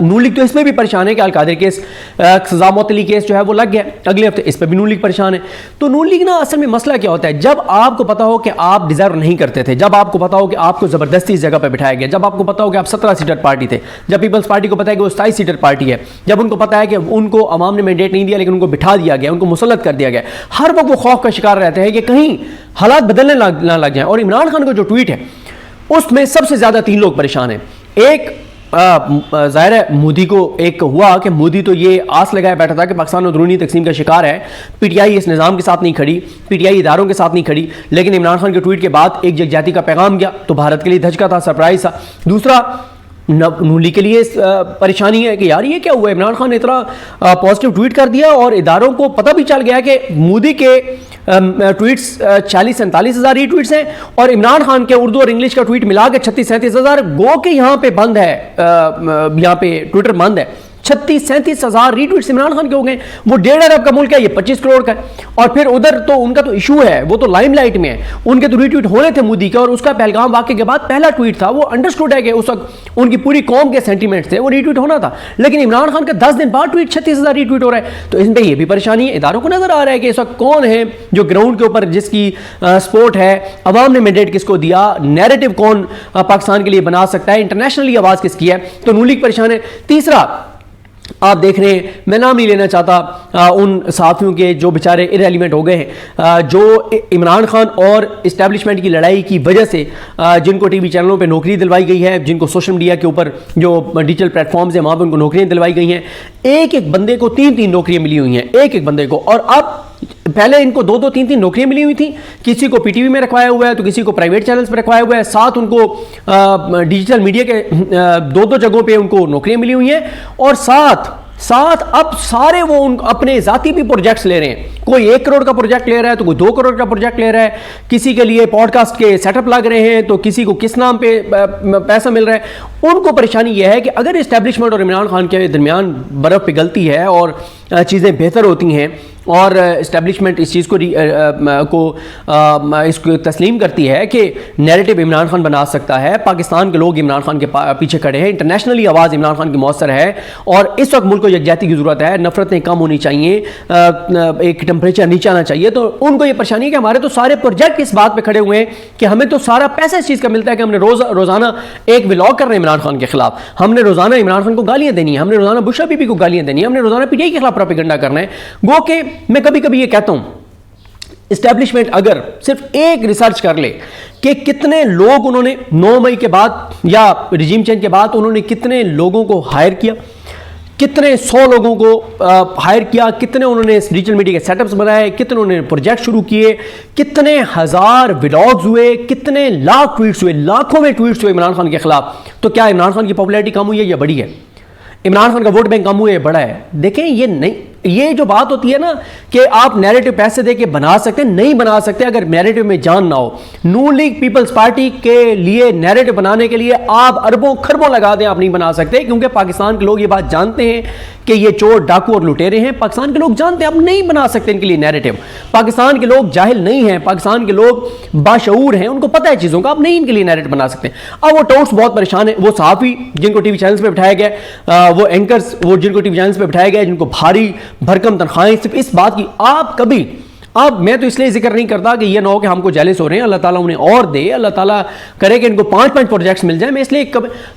नून league तो इसमें भी परेशान है कि अल-कादरी केस, सजा मौतली केस जो है वो लग गया अगले हफ्ते, इस पर भी नून लीग परेशान है। तो नून लीग ना असल में मसला क्या होता है, जब आपको पता हो कि आप डिजर्व नहीं करते थे, जब आपको पता हो कि आपको ज़बरदस्ती इस जगह पर बिठाया गया, जब आपको पता हो कि आप 17 सीटर पार्टी थे, जब पीपल्स पार्टी को पता है कि वो 27 सीटर पार्टी है, जब उनको पता है कि उनको अवाम ने मैंडेट नहीं दिया लेकिन उनको बिठा दिया गया, उनको मुसल्लत कर दिया गया, हर वक्त वो खौफ का शिकार रहते हैं कि कहीं हालात बदलने ना लग जाए। और इमरान खान का जो ट्वीट है उसमें सबसे ज़्यादा 3 लोग परेशान हैं। एक ज़ाहिर है मोदी को एक हुआ कि मोदी तो ये आस लगाया बैठा था कि पाकिस्तान अंदरूनी तकसीम का शिकार है, पीटीआई इस निज़ाम के साथ नहीं खड़ी, पीटीआई इदारों के साथ नहीं खड़ी, लेकिन इमरान खान के ट्वीट के बाद एक यकजाती का पैगाम गया तो भारत के लिए धचका था, सरप्राइज था। दूसरा नून लीग के लिए परेशानी है कि यार ये क्या हुआ, इमरान खान ने इतना पॉजिटिव ट्वीट कर दिया और इदारों को पता भी चल गया कि मोदी के ट्वीट्स 40-47 हज़ार रीट्वीट्स हैं और इमरान खान के उर्दू और इंग्लिश का ट्वीट मिला के 36-37 हज़ार, गो के यहाँ पे बंद है, यहाँ पे ट्विटर बंद है। 36-37 हज़ार रीट्वीट्स इमरान खान के हो गए। वो 1.5 अरब का मुल्क है, ये 25 करोड़ का है। और फिर उधर तो उनका तो इशू है, वो तो लाइमलाइट में है, उनके तो रीट्वीट होने थे मोदी के, और उसका पहलगाम वाक़े के बाद पहला ट्वीट था, वो अंडरस्टूड है कि उस वक्त उनकी पूरी कौम के सेंटीमेंट्स थे, वो रीट्वीट होना था। लेकिन इमरान खान का 10 दिन बाद ट्वीट 36 हज़ार रीट्वीट हो रहा है। तो इसमें ये भी परेशानी है, इदारों को नजर आ रहा है कि इस वक्त कौन है जो ग्राउंड के ऊपर जिसकी सपोर्ट है, अवाम ने मैंडेट किसको दिया, नैरेटिव कौन पाकिस्तान के लिए बना सकता है, इंटरनेशनली आवाज़ किसकी है। तो नून लीग परेशान है। तीसरा आप देख रहे हैं, मैं नाम नहीं लेना चाहता उन साथियों के जो बेचारे इरेलीवेंट हो गए हैं, जो इमरान खान और इस्टेब्लिशमेंट की लड़ाई की वजह से जिनको टीवी चैनलों पे नौकरी दिलवाई गई है, जिनको सोशल मीडिया के ऊपर जो डिजिटल प्लेटफॉर्म्स हैं वहाँ पर उनको नौकरियाँ दिलवाई गई हैं। एक एक बंदे को 3-3 नौकरियाँ मिली हुई हैं, एक एक बंदे को। और अब पहले इनको 2-2, 3-3 नौकरियां मिली हुई थी, किसी को पीटीवी में रखवाया हुआ है तो किसी को प्राइवेट चैनल्स पर रखवाया हुआ है, साथ उनको डिजिटल मीडिया के 2-2 जगहों पे उनको नौकरियां मिली हुई हैं। और साथ अब सारे वो अपने जाती भी प्रोजेक्ट्स ले रहे हैं, कोई 1 करोड़ का प्रोजेक्ट ले रहा है तो कोई 2 करोड़ का प्रोजेक्ट ले रहा है, किसी के लिए पॉडकास्ट के सेटअप लग रहे हैं तो किसी को किस नाम पे पैसा मिल रहा है। उनको परेशानी यह है कि अगर इस्टेब्लिशमेंट और इमरान खान के दरमियान बर्फ़ पिघलती है और चीज़ें बेहतर होती हैं और इस्टेब्लिशमेंट इस चीज़ को इसको तस्लीम करती है कि नैरेटिव इमरान खान बना सकता है, पाकिस्तान के लोग इमरान खान के पीछे खड़े हैं, इंटरनेशनली आवाज़ इमरान खान की मौसर है और इस वक्त मुल्क को यकजाती की ज़रूरत है, नफरतें कम होनी चाहिए, एक टेम्परेचर नीचे आना चाहिए। तो उनको ये परेशानी है कि हमारे तो सारे प्रोजेक्ट इस बात पर खड़े हुए हैं कि हमें तो सारा पैसा इस चीज़ का मिलता है कि हमने रोज़ाना एक व्लॉग कर रहे हैं इमरान खान के खिलाफ, हमने रोज़ाना इमरान खान को गालियाँ देनी है, हमने रोज़ाना बुशरा बीबी को गालियाँ देनी है, हमने रोज़ाना पीटीआई के खिलाफ प्रोपेगेंडा करना है। गो के मैं कभी कभी ये कहता हूं, इस्टेब्लिशमेंट अगर सिर्फ एक रिसर्च कर ले कि कितने लोग उन्होंने 9 मई के बाद या रिजीम चेंज के बाद उन्होंने कितने लोगों को हायर किया, कितने 100 लोगों को हायर किया, कितने उन्होंने डिजिटल मीडिया के सेटअप्स बनाए, कितने उन्होंने प्रोजेक्ट शुरू किए, कितने हज़ार व्लॉग्स हुए, कितने लाख ट्वीट्स हुए, लाखों में ट्वीट्स हुए इमरान खान के खिलाफ। तो क्या इमरान खान की पॉपुलैरिटी कम हुई है या बढ़ी है? इमरान खान का वोट बैंक कम हुआ है, बड़ा है? देखें, ये नहीं, ये जो बात होती है ना कि आप नैरेटिव पैसे देके बना सकते हैं, नहीं बना सकते अगर नैरेटिव में जान ना हो। नून लीग पीपल्स पार्टी के लिए नैरेटिव बनाने के लिए आप अरबों खरबों लगा दें, आप नहीं बना सकते, क्योंकि पाकिस्तान के लोग ये बात जानते हैं कि ये चोर डाकू और लुटेरे हैं। पाकिस्तान के लोग जानते हैं, आप नहीं बना सकते इनके लिए नैरेटिव। पाकिस्तान के लोग जाहिल नहीं हैं, पाकिस्तान के लोग बाशऊर हैं, उनको पता है चीज़ों का, आप नहीं इनके लिए नैरेटिव बना सकते। अब वो टोट्स बहुत परेशान है, वो सहाफ़ी जिनको टीवी चैनल्स पर बिठाया गया, वो एंकर्स वो जिनको टीवी चैनल्स पर बिठाया गया, जिनको भारी भरकम तनख्वाहें, सिर्फ इस बात की अब मैं तो इसलिए जिक्र नहीं करता कि ये ना हो कि हमको जेलस हो रहे हैं, अल्लाह ताला उन्हें और दे, अल्लाह ताला करे कि इनको 5-5 प्रोजेक्ट्स मिल जाए। मैं इसलिए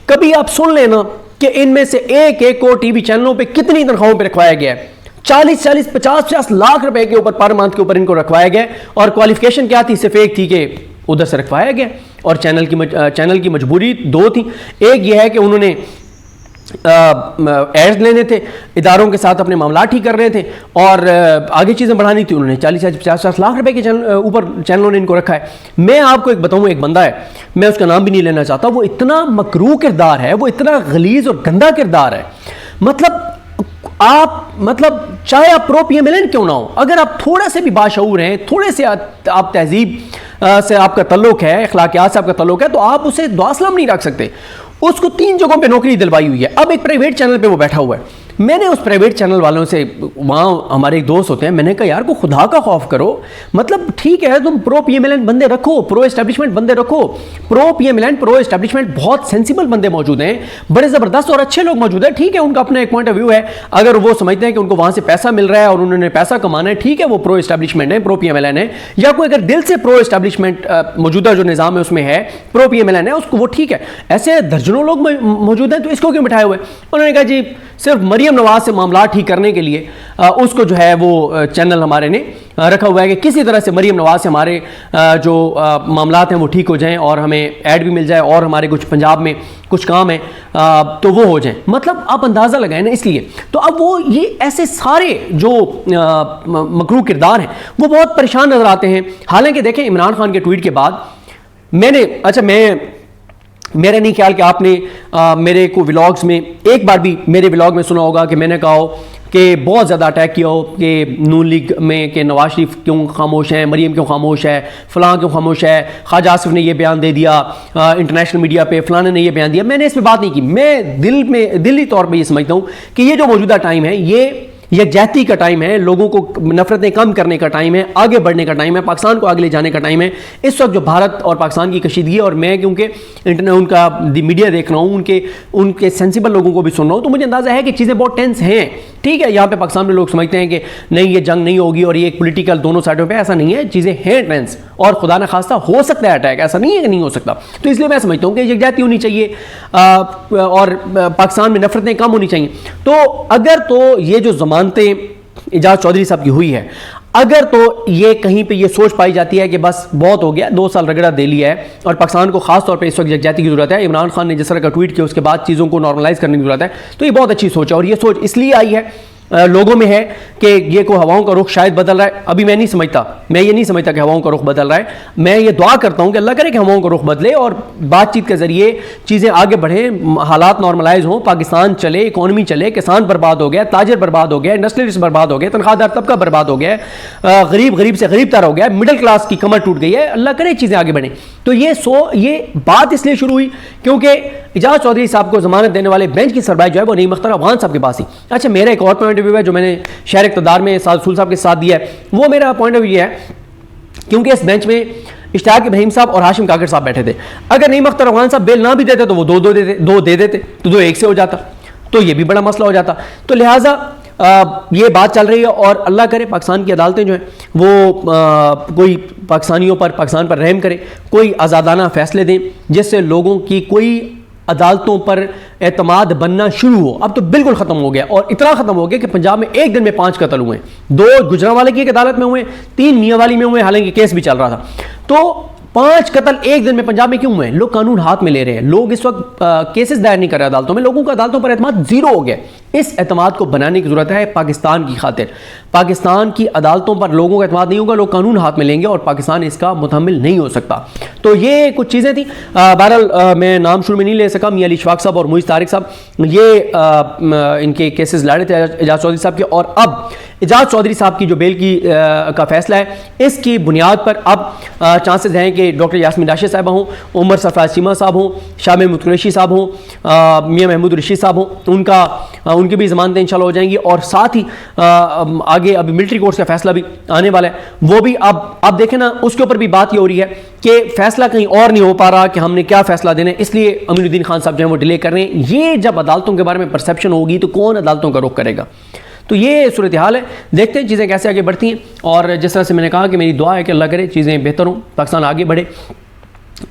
कभी आप सुन लेना कि इनमें से एक को टीवी चैनलों पे कितनी तनख्वाहों पे रखवाया गया है। 40-40, 50-50 लाख रुपए के ऊपर पर मंथ के ऊपर इनको रखवाया गया और क्वालिफिकेशन क्या थी? सिर्फ एक थी कि उधर से रखवाया गया और चैनल की मजबूरी 2 थी। एक यह है कि उन्होंने एड्स लेने थे, इदारों के साथ अपने मामला ठीक कर रहे थे और आगे चीज़ें बढ़ानी थी। उन्होंने 40-50 लाख रुपए के ऊपर चैनलों ने इनको रखा है। मैं आपको एक बताऊं, एक बंदा है, मैं उसका नाम भी नहीं लेना चाहता, वो इतना मकरूह किरदार है, वो इतना गलीज और गंदा किरदार है। मतलब चाहे आप प्रो PMLN क्यों ना हो, अगर आप थोड़ा से भी बाशऊर हैं, थोड़े से आप तहजीब से आपका ताल्लुक है, अखलाकियात से आपका ताल्लुक है, तो आप उसे दुआ सलाम नहीं रख सकते। उसको 3 जगहों पे नौकरी दिलवाई हुई है। अब एक प्राइवेट चैनल पे वो बैठा हुआ है। मैंने उस प्राइवेट चैनल वालों से, वहाँ हमारे एक दोस्त होते हैं, मैंने कहा यार को खुदा का खौफ करो, मतलब ठीक है तुम प्रो PMLN बंदे रखो, प्रो एस्टेब्लिशमेंट बंदे रखो, प्रो PMLN प्रो एस्टेब्लिशमेंट बहुत सेंसिबल बंदे मौजूद हैं, बड़े ज़बरदस्त और अच्छे लोग मौजूद हैं, ठीक है उनका अपना एक पॉइंट ऑफ व्यू है, अगर वो समझते हैं कि उनको वहाँ से पैसा मिल रहा है और उन्होंने पैसा कमाना है, ठीक है वो प्रो एस्टेब्लिशमेंट है, प्रो PMLN है, या कोई अगर दिल से प्रो एस्टेब्लिशमेंट मौजूदा जो निज़ाम है उसमें है, प्रो PMLN है, उसको वो ठीक है। ऐसे दर्जनों लोग मौजूद हैं, तो इसको क्यों बिठाए हुए? उन्होंने कहा जी सिर्फ मरियम नवाज से मामला ठीक करने के लिए उसको जो है वो चैनल हमारे ने रखा हुआ है कि किसी तरह से मरियम नवाज से हमारे जो मामलात हैं वो ठीक हो जाएं और हमें ऐड भी मिल जाए और हमारे कुछ पंजाब में कुछ काम है तो वो हो जाएं। मतलब आप अंदाज़ा लगाएं ना, इसलिए तो अब वो ये ऐसे सारे जो मकरूह किरदार हैं वो बहुत परेशान नजर आते हैं। हालांकि देखें इमरान खान के ट्वीट के बाद मेरा नहीं ख्याल कि आपने मेरे को व्लॉग्स में एक बार भी मेरे व्लॉग में सुना होगा कि मैंने कहा हो कि बहुत ज़्यादा अटैक किया हो कि नून लीग में कि नवाज शरीफ क्यों खामोश है, मरीम क्यों खामोश है, फ़लाँ क्यों खामोश है, ख्वाजा आसिफ ने ये बयान दे दिया इंटरनेशनल मीडिया पे, फ़लाने ने ये बयान दिया। मैंने इस पर बात नहीं की। मैं दिली तौर पर ये समझता हूँ कि ये जो मौजूदा टाइम है ये यकजहती का टाइम है, लोगों को नफरतें कम करने का टाइम है, आगे बढ़ने का टाइम है, पाकिस्तान को आगे ले जाने का टाइम है। इस वक्त जो भारत और पाकिस्तान की कशीदगी, और मैं क्योंकि इंटरनेट उनका मीडिया देख रहा हूँ, उनके सेंसिबल लोगों को भी सुन रहा हूँ, तो मुझे अंदाज़ा है कि चीज़ें बहुत टेंस हैं। ठीक है, यहाँ पे पाकिस्तान में लोग समझते हैं कि नहीं ये जंग नहीं होगी और ये एक पॉलिटिकल दोनों साइडों पे, ऐसा नहीं है, चीज़ें हैं टेंस और खुदा न खास्ता हो सकता है अटैक, ऐसा नहीं है कि नहीं हो सकता। तो इसलिए मैं समझता हूँ कि यकजहती होनी चाहिए और पाकिस्तान में नफरतें कम होनी चाहिए। तो अगर तो ये जो ज़मानतें एजाज चौधरी साहब की हुई है, अगर तो ये कहीं पे ये सोच पाई जाती है कि बस बहुत हो गया, 2 साल रगड़ा दे लिया है और पाकिस्तान को खास तौर पे इस वक्त यकजहती की जरूरत है, इमरान खान ने जिस तरह का ट्वीट किया उसके बाद चीज़ों को नॉर्मलाइज करने की जरूरत है, तो ये बहुत अच्छी सोच है। और ये सोच इसलिए आई है लोगों में है कि ये को हवाओं का रुख शायद बदल रहा है। अभी मैं ये नहीं समझता कि हवाओं का रुख बदल रहा है। मैं ये दुआ करता हूँ कि अल्लाह करे कि हवाओं का रुख बदले और बातचीत के जरिए चीज़ें आगे बढ़ें, हालात नॉर्मलाइज हों, पाकिस्तान चले, इकॉनमी चले, किसान बर्बाद हो गया, ताजर बर्बाद हो गया, इंडस्ट्रियलिस्ट बर्बाद हो गया, तनख्वाहदार तबका बर्बाद हो गया, गरीब से गरीब तर हो गया, मिडिल क्लास की कमर टूट गई है। अल्लाह करे चीज़ें आगे बढ़ें। तो ये बात इसलिए शुरू हुई क्योंकि एजाज चौधरी साहब को जमानत देने वाले बेंच की सरबराही जो है वो नईम अख्तर अफगान साहब के पास ही। अच्छा, मेरा एक और पॉइंट ऑफ व्यू है जो मैंने शहर इक़्तिदार में रसूल साहब के साथ दिया है, वो मेरा पॉइंट ऑफ व्यू है क्योंकि इस बेंच में इश्तियाक इब्राहिम साहब और हाशिम काकर साहब बैठे थे। अगर नईम अख्तर अफगान साहब बेल ना भी देते तो वो दो दे देते तो 2-1 से हो जाता, तो ये भी बड़ा मसला हो जाता। तो लिहाजा ये बात चल रही है और अल्लाह करे पाकिस्तान की अदालतें जो हैं वो कोई पाकिस्तान पर रहम करे, कोई आज़ादाना फैसले दें जिससे लोगों की कोई अदालतों पर एतमाद बनना शुरू हो। अब तो बिल्कुल ख़त्म हो गया और इतना ख़त्म हो गया कि पंजाब में एक दिन में 5 कत्ल हुए, 2 गुजरांवाले की एक अदालत में हुए, 3 मियांवाली में हुए, हालांकि केस भी चल रहा था। तो 5 कत्ल एक दिन में पंजाब में क्यों हुए? लोग कानून हाथ में ले रहे हैं, लोग इस वक्त केसेस दायर नहीं कर रहे अदालतों में, लोगों का अदालतों पर एतमाद ज़ीरो हो गया। इस एतमाद को बनाने की ज़रूरत है पाकिस्तान की खातिर। पाकिस्तान की अदालतों पर लोगों का एतमाद नहीं होगा, लोग कानून हाथ में लेंगे और पाकिस्तान इसका मुतहम्मिल नहीं हो सकता। तो ये कुछ चीज़ें थी। बहरहाल मैं नाम शुरू में नहीं ले सका, मियां अली इशफाक साहब और मुइज़ तारिक साहब ये इनके केसेस लड़े थे एजाज चौधरी साहब के, और अब एजाज चौधरी साहब की जो बेल की का फैसला है इसकी बुनियाद पर अब चांसेस हैं कि डॉक्टर यास्मीन राशिद साहब हों, उमर सरफराज चीमा साहब हों, शाह महमूद कुरैशी साहब हों, मियां महमूद रशीद साहब हों, उनकी भी ज़मानतें इंशाल्लाह हो जाएंगी। और साथ ही आगे अभी मिलिट्री कोर्ट का फैसला भी आने वाला है, वो भी अब देखें ना, उसके ऊपर भी बात ये हो रही है कि फैसला कहीं और नहीं हो पा रहा कि हमने क्या फैसला देना है, इसलिए अमीनुद्दीन खान साहब जो है वो डिले कर रहे हैं। ये जब अदालतों के बारे में परसेप्शन होगी तो कौन अदालतों का रुख करेगा? तो ये सूरत हाल है, देखते हैं चीज़ें कैसे आगे बढ़ती हैं। और जिस तरह से मैंने कहा कि मेरी दुआ है कि अल्लाह करे चीज़ें बेहतर हों, पाकिस्तान आगे बढ़े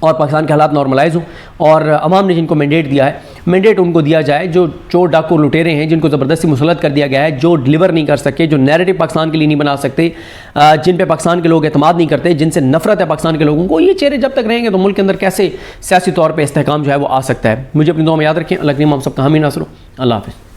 और पाकिस्तान के हालात नॉर्मलाइज हों, और अवाम ने जिनको मैंडेट दिया है, मैंडेट उनको दिया जाए। जो चोर डाकू लुटेरे हैं जिनको ज़बरदस्ती मुसल्लत कर दिया गया है, जो डिलीवर नहीं कर सके, जो नैरेटिव पाकिस्तान के लिए नहीं बना सकते, जिन पे पाकिस्तान के लोग एतमाद नहीं करते, जिनसे नफरत है पाकिस्तान के लोगों को, ये चेहरे जब तक रहेंगे तो मुल्क के अंदर कैसे सियासी तौर पर इस्तेहकाम जो है वो आ सकता है। मुझे अपनी दुआ में याद रखें। अल्लाह करीम हम सबका हामी नासर हो। अल्लाह हाफ़िज़।